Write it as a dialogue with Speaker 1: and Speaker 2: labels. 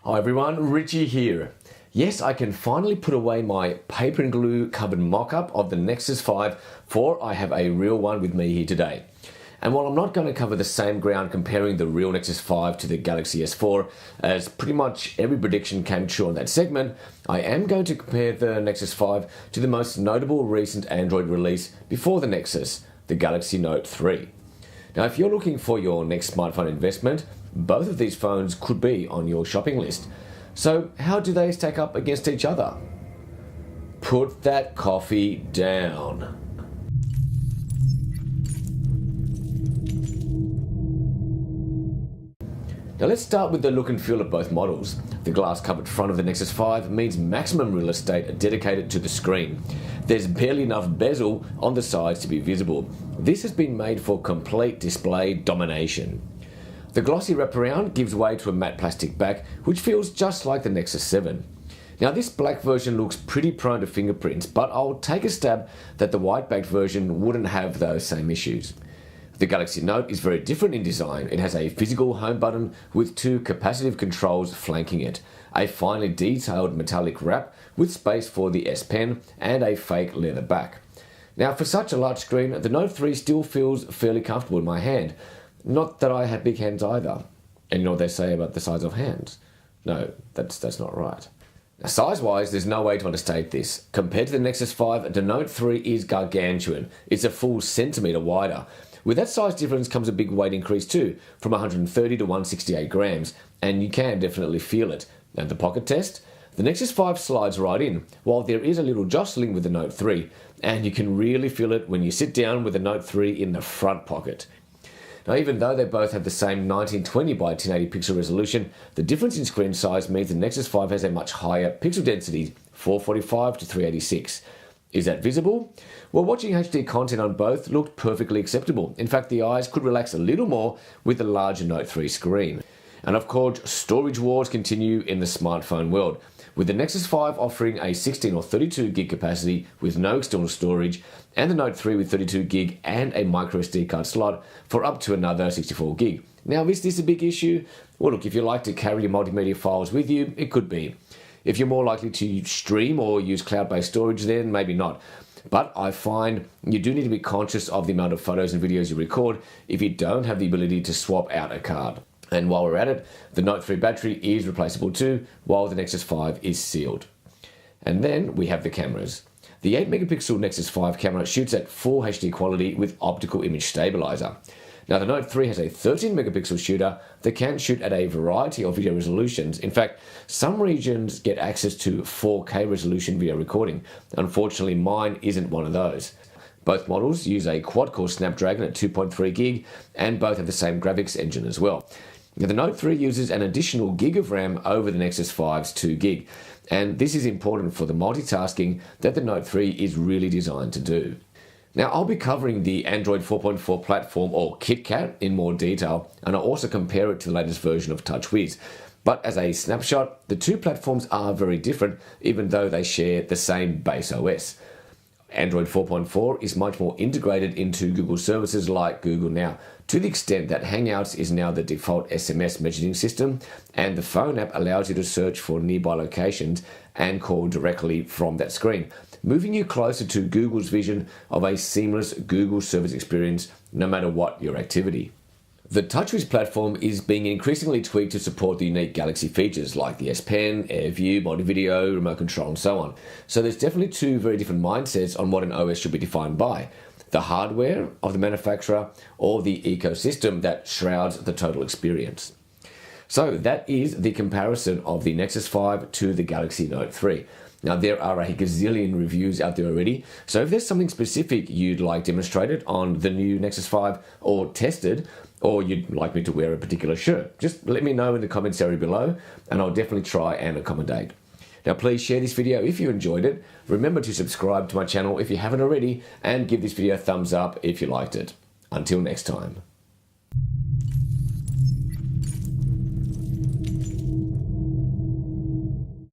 Speaker 1: Hi everyone, Richie here. Yes, I can finally put away my paper and glue covered mock-up of the Nexus 5, for I have a real one with me here today. And while I'm not going to cover the same ground comparing the real Nexus 5 to the Galaxy S4, as pretty much every prediction came true on that segment, I am going to compare the Nexus 5 to the most notable recent Android release before the Nexus, the Galaxy Note 3. Now, if you're looking for your next smartphone investment, both of these phones could be on your shopping list. So how do they stack up against each other? Put that coffee down. Now let's start with the look and feel of both models. The glass-covered front of the Nexus 5 means maximum real estate dedicated to the screen. There's barely enough bezel on the sides to be visible. This has been made for complete display domination. The glossy wraparound gives way to a matte plastic back, which feels just like the Nexus 7. Now this black version looks pretty prone to fingerprints, but I'll take a stab that the white-backed version wouldn't have those same issues. The Galaxy Note is very different in design. It has a physical home button with two capacitive controls flanking it, a finely detailed metallic wrap with space for the S Pen, and a fake leather back. Now for such a large screen, the Note 3 still feels fairly comfortable in my hand. Not that I have big hands either. And you know what they say about the size of hands? No, that's not right. Now, size-wise, there's no way to understate this. Compared to the Nexus 5, the Note 3 is gargantuan. It's a full centimetre wider. With that size difference comes a big weight increase too, from 130 to 168 grams, and you can definitely feel it. And the pocket test? The Nexus 5 slides right in, while there is a little jostling with the Note 3, and you can really feel it when you sit down with the Note 3 in the front pocket. Now, even though they both have the same 1920 by 1080 pixel resolution, the difference in screen size means the Nexus 5 has a much higher pixel density, 445 to 386. Is that visible? Well, watching HD content on both looked perfectly acceptable. In fact, the eyes could relax a little more with the larger Note 3 screen. And of course, storage wars continue in the smartphone world, with the Nexus 5 offering a 16 or 32 gig capacity with no external storage, and the Note 3 with 32 gig and a microSD card slot for up to another 64 gig. Now, is this a big issue? Well, look, if you like to carry your multimedia files with you, it could be. If you're more likely to stream or use cloud-based storage, then maybe not. But I find you do need to be conscious of the amount of photos and videos you record if you don't have the ability to swap out a card. And while we're at it, the Note 3 battery is replaceable too, while the Nexus 5 is sealed. And then we have the cameras. The 8 megapixel Nexus 5 camera shoots at full HD quality with optical image stabilizer. Now the Note 3 has a 13 megapixel shooter that can shoot at a variety of video resolutions. In fact, some regions get access to 4K resolution video recording. Unfortunately, mine isn't one of those. Both models use a quad-core Snapdragon at 2.3 gig, and both have the same graphics engine as well. Now, the Note 3 uses an additional gig of RAM over the Nexus 5's 2 gig, and this is important for the multitasking that the Note 3 is really designed to do. Now, I'll be covering the Android 4.4 platform, or KitKat, in more detail, and I'll also compare it to the latest version of TouchWiz. But as a snapshot, the two platforms are very different, even though they share the same base OS. Android 4.4 is much more integrated into Google services like Google Now, to the extent that Hangouts is now the default SMS messaging system, and the phone app allows you to search for nearby locations and call directly from that screen, moving you closer to Google's vision of a seamless Google service experience no matter what your activity. The TouchWiz platform is being increasingly tweaked to support the unique Galaxy features like the S Pen, AirView, multi-video, remote control, and so on. So there's definitely two very different mindsets on what an OS should be defined by: the hardware of the manufacturer or the ecosystem that shrouds the total experience. So that is the comparison of the Nexus 5 to the Galaxy Note 3. Now, there are a gazillion reviews out there already, so if there's something specific you'd like demonstrated on the new Nexus 5 or tested, or you'd like me to wear a particular shirt, just let me know in the comments area below, and I'll definitely try and accommodate. Now, please share this video if you enjoyed it. Remember to subscribe to my channel if you haven't already, and give this video a thumbs up if you liked it. Until next time.